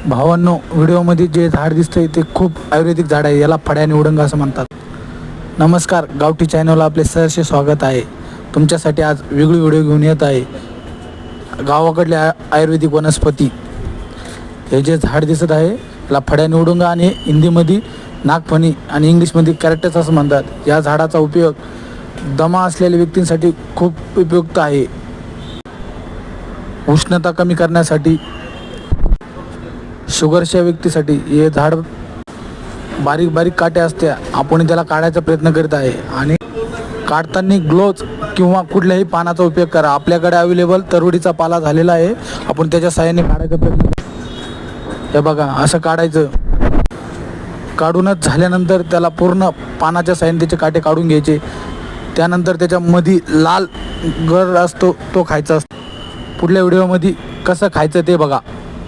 भावांनो, व्हिडिओमध्ये जे झाड दिसतंय ते खूप आयुर्वेदिक झाड आहे. याला फड्या निवडंग असं म्हणतात. नमस्कार, गावठी चॅनलला आपले सहर्ष स्वागत आहे. तुमच्यासाठी आज वेगळी व्हिडिओ घेऊन येत आहे. गावाकडले आयुर्वेदिक वनस्पती. हे जे झाड दिसत आहे याला फड्या निवडुंग आणि हिंदीमध्ये नागफणी आणि इंग्लिशमध्ये कॅरेक्टस असं म्हणतात. या झाडाचा उपयोग दमा असलेल्या व्यक्तींसाठी खूप उपयुक्त आहे. उष्णता कमी करण्यासाठी, शुगरच्या व्यक्तीसाठी हे झाड बारीक बारीक काटे असते. आपण त्याला काढायचा प्रयत्न करीत आहे आणि काढताना ग्लोव्ज किंवा कुठल्याही पानाचा उपयोग करा. आपल्याकडे अवेलेबल तरोडीचा पाला झालेला आहे. आपण त्याच्या साहाय्याने काढायचा प्रयत्न करा. हे बघा, असं काढायचं. काढूनच झाल्यानंतर त्याला पूर्ण पानाच्या साहाय्याने त्याचे काटे काढून घ्यायचे. त्यानंतर त्याच्यामध्ये लाल गर असतो तो खायचा असतो. पुढल्या व्हिडिओमध्ये कसं खायचं ते बघा.